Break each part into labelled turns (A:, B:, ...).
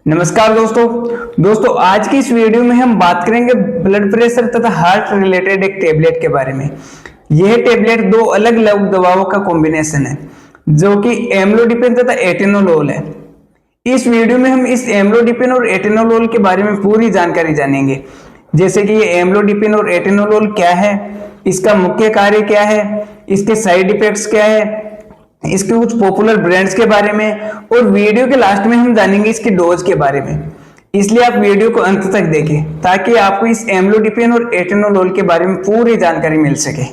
A: नमस्कार दोस्तों आज की इस वीडियो में हम बात करेंगे ब्लड प्रेशर तथा हार्ट रिलेटेड एक टेबलेट के बारे में। यह टेबलेट दो अलग अलग दवाओं का कॉम्बिनेशन है जो कि एम्लोडिपिन तथा एटेनोलोल है। इस वीडियो में हम इस एम्लोडिपिन और एटेनोलोल के बारे में पूरी जानकारी जानेंगे, जैसे कि ये एम्लोडिपिन और एटेनोलोल क्या है, इसका मुख्य कार्य क्या है, इसके साइड इफेक्ट्स क्या है, इसके कुछ पॉपुलर ब्रांड्स के बारे में, और वीडियो के लास्ट में हम जानेंगे इसकी डोज के बारे में। इसलिए आप वीडियो को अंत तक देखें ताकि आपको इस एम्लोडिपिन और एटेनोलोल के बारे में पूरी जानकारी मिल सके।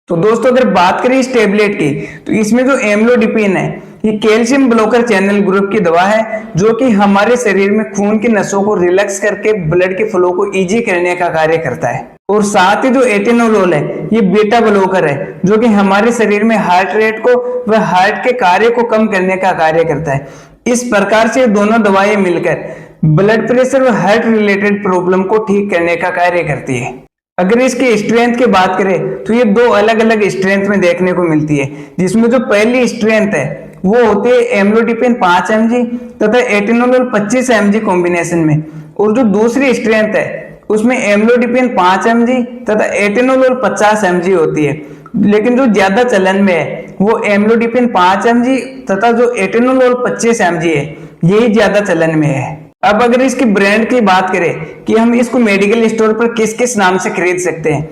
A: तो दोस्तों अगर बात करें इस टेबलेट की, तो इसमें जो एम्लोडिपिन है ये कैल्शियम ब्लॉकर चैनल ग्रुप की दवा है जो कि हमारे शरीर में खून की नसों को रिलैक्स करके ब्लड के फ्लो को इजी करने का कार्य करता है। और साथ ही जो एटेनोलोल है ये बीटा ब्लॉकर है जो कि हमारे शरीर में हार्ट रेट को व हार्ट के कार्य को कम करने का कार्य करता है। इस प्रकार से दोनों दवाएं मिलकर ब्लड प्रेशर व हार्ट रिलेटेड प्रॉब्लम को ठीक करने का कार्य करती है। अगर इसकी स्ट्रेंथ की बात करें तो ये दो अलग अलग स्ट्रेंथ में देखने को मिलती है, जिसमें जो पहली स्ट्रेंथ है वो होती है एम्लोडिपिन 5 mg तथा एटेनोलोल 25 mg कॉम्बिनेशन में, और जो दूसरी स्ट्रेंथ है उसमें एम्लोडिपिन 5 mg तथा एटेनोलोल 50 mg होती है। लेकिन जो ज्यादा चलन में है वो एम्लोडिपिन 5 mg तथा जो एटेनोलोल 25 mg है यही ज्यादा चलन में है। अब अगर इसकी ब्रांड की बात करें कि हम इसको मेडिकल स्टोर पर किस किस नाम से खरीद सकते हैं,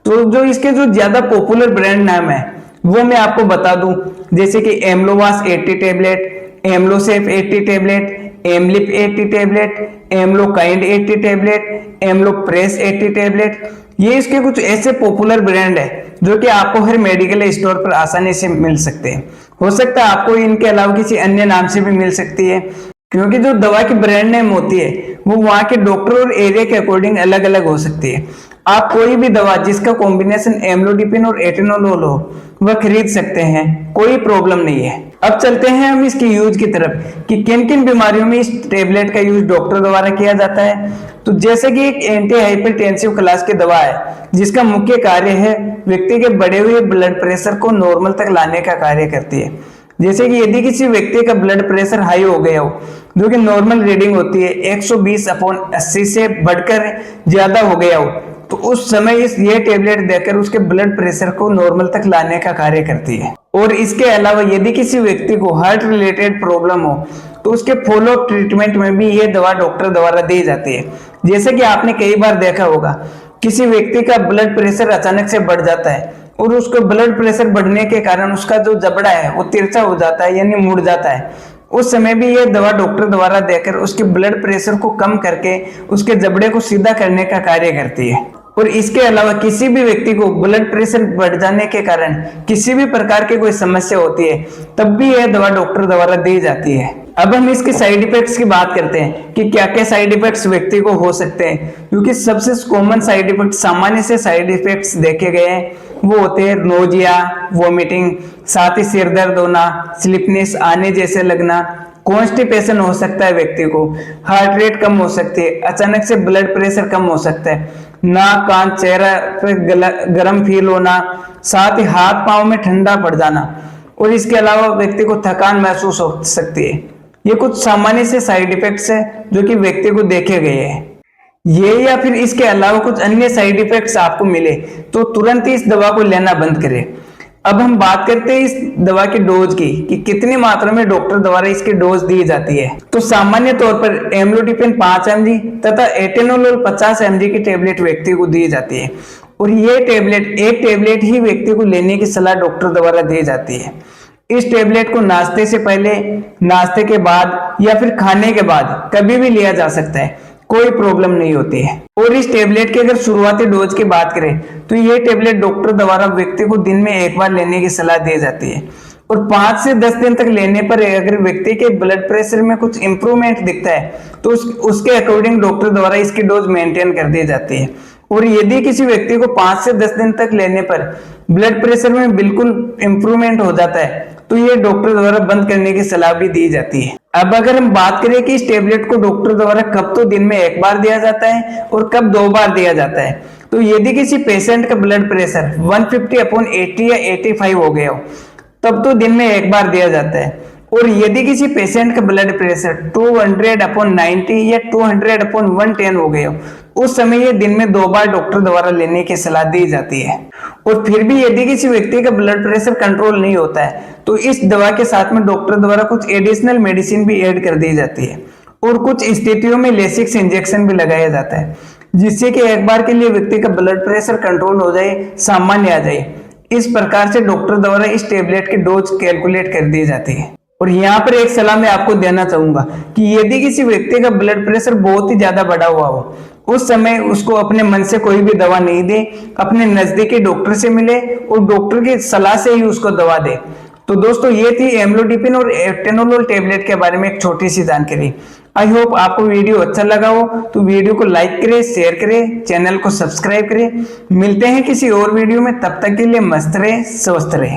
A: तो जो इसके जो ज्यादा पॉपुलर ब्रांड नाम है वो मैं आपको बता दूं, जैसे कि Amlovas 80 tablet, Amlosafe 80 tablet, Amlip 80 tablet, Amlokind 80 tablet, Amlopres 80 tablet. ये इसके कुछ ऐसे पॉपुलर ब्रांड है जो कि आपको हर मेडिकल स्टोर पर आसानी से मिल सकते हैं। हो सकता है आपको इनके अलावा किसी अन्य नाम से भी मिल सकती है, क्योंकि जो दवा की ब्रांड नेम होती है वो वहां के डॉक्टर और एरिया के अकॉर्डिंग अलग अलग हो सकती है। आप कोई भी दवा जिसका कॉम्बिनेशन एम्लोडिपिन और एटेनोलोल हो वह खरीद सकते हैं, कोई प्रॉब्लम नहीं है। अब चलते हैं हम इसकी यूज की तरफ कि किन किन बीमारियों में इस टेबलेट का यूज डॉक्टर द्वारा किया जाता है। तो जैसे कि एक एंटी हाइपरटेंसिव क्लास की दवा है जिसका मुख्य कार्य है व्यक्ति के बढ़े हुए ब्लड प्रेशर को नॉर्मल तक लाने का कार्य करती है। जैसे कि यदि किसी व्यक्ति का ब्लड प्रेशर हाई हो गया हो, जो कि नॉर्मल रीडिंग होती है 120/80 से बढ़कर ज्यादा हो गया हो, तो उस समय ये टेबलेट देकर उसके ब्लड प्रेशर को नॉर्मल तक लाने का कार्य करती है। और इसके अलावा यदि किसी व्यक्ति को हार्ट रिलेटेड प्रॉब्लम हो तो उसके फॉलो अप ट्रीटमेंट में भी ये दवा डॉक्टर द्वारा दी जाती है। जैसे कि आपने कई बार देखा होगा किसी व्यक्ति का ब्लड प्रेशर अचानक से बढ़ जाता है और उसको ब्लड प्रेशर बढ़ने के कारण उसका जो जबड़ा है वो तिरछा हो जाता है यानी मुड़ जाता है। उस समय भी ये दवा डॉक्टर द्वारा देकर उसके ब्लड प्रेशर को कम करके उसके जबड़े को सीधा करने का कार्य करती है। और इसके अलावा किसी भी व्यक्ति को ब्लड प्रेशर बढ़ जाने के कारण किसी भी प्रकार की कोई समस्या होती है तब भी यह दवा डॉक्टर द्वारा दी जाती है। अब हम इसके साइड इफेक्ट्स की बात करते हैं कि क्या क्या साइड इफेक्ट्स व्यक्ति को हो सकते हैं, क्योंकि सबसे कॉमन साइड इफेक्ट सामान्य से साइड इफेक्ट्स देखे गए हैं वो होते हैं नोजिया, वोमिटिंग, साथ ही सिर दर्द होना, स्लिपनेस आने जैसे लगना, कॉन्स्टिपेशन हो सकता है व्यक्ति को, हार्ट रेट कम हो सकती है, अचानक से ब्लड प्रेशर कम हो सकता है, नाक कान चेहरा पर गर्म फील होना, साथ ही हाथ पांव में ठंडा पड़ जाना, और इसके अलावा व्यक्ति को थकान महसूस हो सकती है। ये कुछ सामान्य से साइड इफेक्ट्स है जो कि व्यक्ति को देखे गए हैं। ये या फिर इसके अलावा कुछ अन्य साइड इफेक्ट्स आपको मिले तो तुरंत ही इस दवा को लेना बंद करें। अब हम बात करते हैं इस दवा की डोज की कि कितनी मात्रा में डॉक्टर द्वारा इसकी डोज दी जाती है। तो सामान्य तौर पर एम्लोडिपिन 5 mg तथा एटेनोलोल 50 mg की टेबलेट व्यक्ति को दी जाती है, और ये एक टेबलेट ही व्यक्ति को लेने की सलाह डॉक्टर द्वारा दी जाती है। इस टेबलेट को नाश्ते से पहले, नाश्ते के बाद या फिर खाने के बाद कभी भी लिया जा सकता है, कोई प्रॉब्लम नहीं होती है। और इस टेबलेट की अगर शुरुआती डोज की बात करें तो ये टेबलेट डॉक्टर द्वारा व्यक्ति को दिन में एक बार लेने की सलाह दी जाती है, और 5 से 10 दिन तक लेने पर अगर व्यक्ति के ब्लड प्रेशर में कुछ इंप्रूवमेंट दिखता है तो उसके अकॉर्डिंग डॉक्टर द्वारा इसकी डोज मेंटेन कर दी जाती है। और यदि किसी व्यक्ति को 5 से 10 दिन तक लेने पर ब्लड प्रेशर में बिल्कुल इंप्रूवमेंट हो जाता है तो ये डॉक्टर द्वारा बंद करने की सलाह भी दी जाती है। अब अगर हम बात करें कि इस टेबलेट को डॉक्टर द्वारा कब तो दिन में एक बार दिया जाता है और कब 2 बार दिया जाता है, तो यदि किसी पेशेंट का ब्लड प्रेशर 150/80 या 85 हो गया हो तब तो दिन में एक बार दिया जाता है। और यदि किसी पेशेंट का ब्लड प्रेशर 200/90 या 200/110 हो गया उस समय ये दिन में 2 बार डॉक्टर द्वारा लेने की सलाह दी जाती है। और फिर भी यदि किसी व्यक्ति का ब्लड प्रेशर कंट्रोल नहीं होता है तो इस दवा के साथ में डॉक्टर द्वारा कुछ एडिशनल मेडिसिन भी ऐड कर दी जाती है और कुछ स्थितियों में लेसिक्स इंजेक्शन भी लगाया जाता है, जिससे कि एक बार के लिए व्यक्ति का ब्लड प्रेशर कंट्रोल हो जाए, सामान्य आ जाए। इस प्रकार से डॉक्टर द्वारा इस टेबलेट की डोज कैलकुलेट कर दी जाती है। और यहाँ पर एक सलाह मैं आपको देना चाहूंगा कि यदि किसी व्यक्ति का ब्लड प्रेशर बहुत ही ज्यादा बढ़ा हुआ हो उस समय उसको अपने मन से कोई भी दवा नहीं दे, अपने नजदीकी डॉक्टर से मिले और डॉक्टर की सलाह से ही उसको दवा दे। तो दोस्तों ये थी एम्लोडिपिन और एटेनोलोल टेबलेट के बारे में एक छोटी सी जानकारी। आई होप आपको वीडियो अच्छा लगा हो तो वीडियो को लाइक करें, शेयर करें, चैनल को सब्सक्राइब करें। मिलते हैं किसी और वीडियो में, तब तक के लिए मस्त रहे, स्वस्थ रहे।